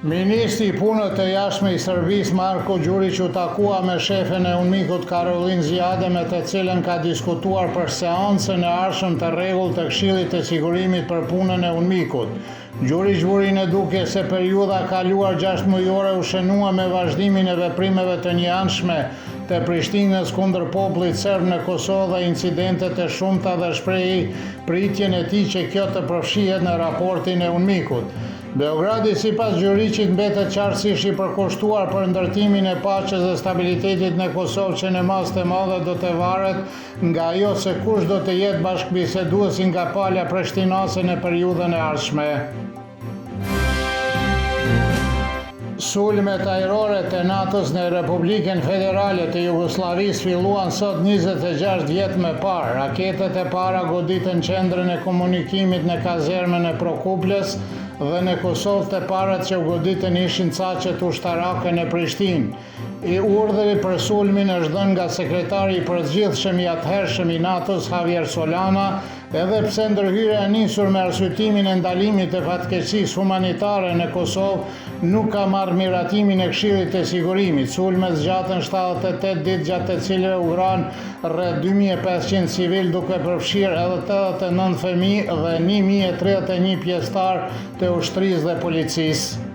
Ministri i Punës të Jashtme i Serbisë Marko Đurić u takua me shefin e UNMIK-ut Karolin Zjade, me të cilën ka diskutuar për seancën e ardhshme të rregullt të Këshillit të Sigurimit për punën e UNMIK-ut. Đurić vuri në duke se periudha kaluar 6 mujore u shënua me vazhdimin e veprimeve të njëanshme të Prishtinës kundër popullit serb në Kosovë dhe incidentet e shumta, dhe shprehi pritjen e tij që kjo të përfshihet në raportin e UNMIK-ut. Beogradi, sipas Đurićit, mbetet qartësisht i përkushtuar për ndërtimin e paqes dhe stabilitetit në Kosovë, që në masë të madhe do të varet nga ajo se kush do të jetë bashkëbiseduesi nga palja prishtinase në periudhën e ardhshme. Sulmet ajrore të NATO-s në Republikën Federale të Jugosllavisë filluan sot 26 vjet më parë. Raketet e para goditën qendrën e komunikimit në kazermën e Prokuplës, dhe në Kosovë të parat që u goditën ishin caqet ushtarake në Prishtinë. Urdhri për sulmin është dhënë nga sekretari i përgjithshëm i atëhershëm i NATO-s Javier Solana, edhe pse ndërhyrja e nisur me arsyetimin e ndalimit të fatkeqësisë humanitare në Kosovë nuk ka marrë miratimin e Këshillit të Sigurimit. Sulmet zgjatën 78 ditë, gjatë të cilëve u vran rreth 2500 civil, duke përfshirë edhe 89 fëmijë dhe 1031 pjesëtar të ushtrisë dhe policisë.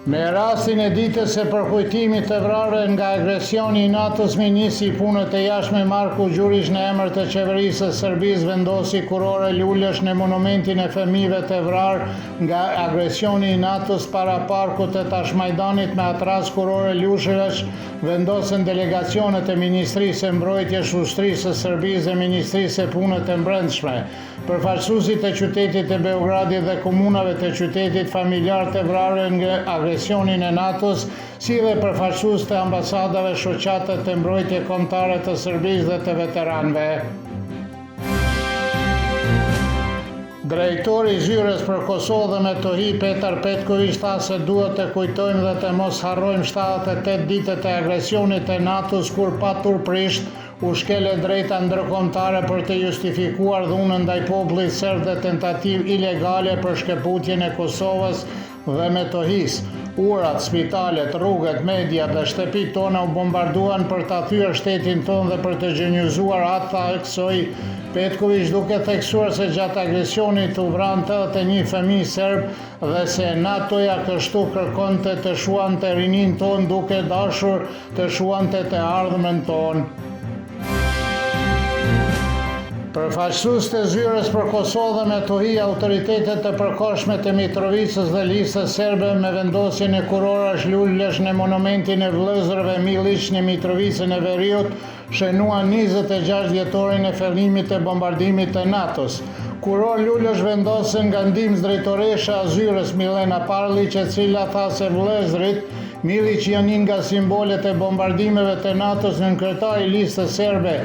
Me rastin e ditës së përkujtimit të vrarëve nga agresioni i NATO-s, ministri i Punës të Jashtme Marko Đurić në emër të qeverisë së Serbisë vendosi kurore lulësh në monumentin e fëmijëve të vrarë nga agresioni i NATO-s para parkut të Tashmajdanit. Me atë rast kurore lulësh vendosën delegacionet e Ministrisë së Mbrojtjes, Ushtrisë së Serbisë dhe Ministrisë së Punës të Brendshme. Përfaqësuesit e qytetit të Beogradit dhe komunave të qytetit familjar të vrarëve nga agresionin e NATO-s, si dhe përfaqësues të ambasadave shoqate të mbrojtje kombëtare të Serbisë dhe të veteranëve. Drejtori i Zyrës për Kosovë dhe Metohi, Petar Petković, tha se duhet të kujtojmë dhe të mos harrojmë 78 ditët e agresionit të NATO-s, kur pa turprisht u shkele drejta ndërkombëtare për të justifikuar dhunën ndaj popullit serb dhe tentativë ilegale për shkëputjen e Kosovës dhe Metohisë. Urat, spitalet, rrugët, media dhe shtëpitë tona u bombarduan për ta thyer shtetin tonë dhe për të gjenjuzuar atë, tha kësoj Petković, duke theksuar se gjatë agresionit u vran 81 fëmijë serb dhe se NATO-ja kështu kërkonte të shuante rinin tonë, duke dashur të shuante të ardhmen tonë. Përfaqësues të Zyrës për Kosovë dhe Metohi, autoritetet të përkohshme të Mitrovicës dhe listës serbe me vendosjen e kurorash lulësh në monumentin e vëllezërve Milić në Mitrovicën e Veriut shënuan 26 vjetorin e fillimit të bombardimit të NATO-s. Kuror lulësh vendosën nga ndihmës drejtoreshe e Zyrës Milena Parlić, e cila tha se vëllezërit Milić janë një nga simbolet e bombardimeve të NATO-s. Kryetari i listës serbe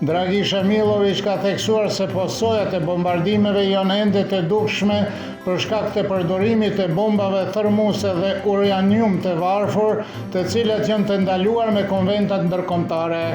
Dragiša Milović ka theksuar se posojat e bombardimeve janë ende të dukshme për shkak të përdorimit të bombave thermuese dhe uranium të varfër, të cilat janë të ndaluar me konventat ndërkombëtare.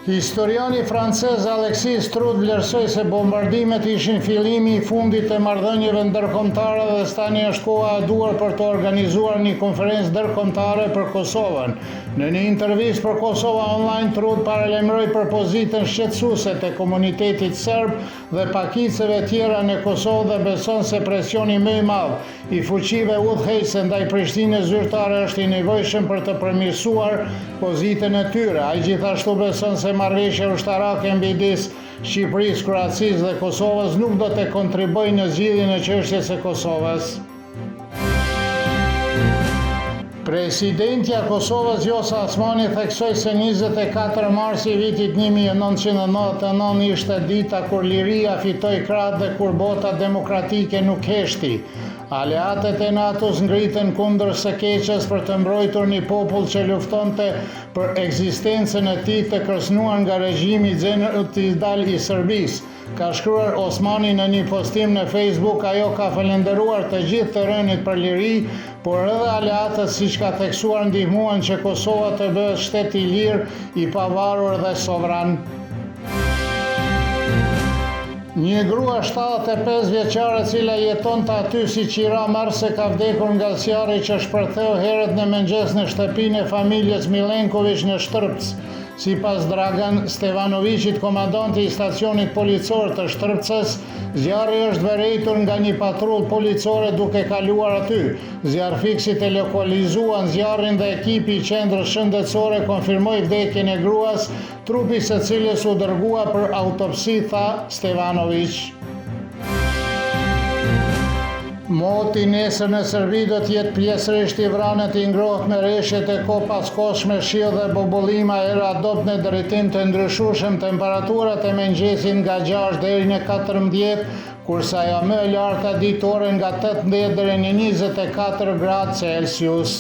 Historiani francez Alexis Strud vlerësoi se bombardimet ishin fillimi i fundit të marrëdhënieve ndërkombëtare dhe tani është koha e duhur për të organizuar një konferencë ndërkombëtare për Kosovën. Në një intervistë për Kosova Online, Strud paralajmëroi për pozitën shqetësuese të komunitetit serb dhe pakicëve tjera në Kosovë dhe beson se presioni më i madh i fuqive udhëheqëse ndaj Prishtinës zyrtare është i nevojshëm për të përmirësuar pozitën e tyre. Ai gjithashtu beson se marrëveshja ushtarake midis Shqipërisë, Kroacisë dhe Kosovës nuk do të kontribuojë në zgjidhjen e çështjes së Kosovës. Presidentja Kosovës Vjosa Osmani theksoi se 24 marsi i vitit 1999 ishte dita kur liria fitoi krah dhe kur bota demokratike nuk heshti. Aleatët e NATO-s ngritën kundër së keqes për të mbrojtur një popull që luftonte për ekzistencën e tij të kërcënuar nga regjimi genocidal i Serbisë. Ka shkruar Osmani në një postim në Facebook. Ajo ka falenderuar të gjithë të rënit për liri, por edhe aleatët, siç ka theksuar, ndihmuan që Kosova të bëhet shtet i lirë, i pavarur dhe sovran. Një grua 75 vjeçare cila jetonte aty si qira marrë se ka vdekur nga zjarri që shpërtheu herët në mëngjes në shtëpinë e familjes Milenković në Shtrpc. Sipas Dragan Stevanovićit, komandanti i stacionit policor të Shtrpcës, zjarri është vërejtur nga një patrull policore duke kaluar aty. Zjarrfikësit e lokalizuan zjarrin dhe ekipi i qendrës shëndetësore konfirmoi vdekjen e gruas, trupi së cilës u dërgua për autopsi, tha Stevanović. Moti nesër në Serbi do t'jetë pjesërisht i vranet i ngrohtë me reshjet e kopaskoshme, shiu dhe bobollima e adopt në drejtim të ndryshueshëm, temperaturat e mëngjesit nga 6 deri në 14, kurse ajo më e larta ditore nga 18 deri në 24 gradë Celsius.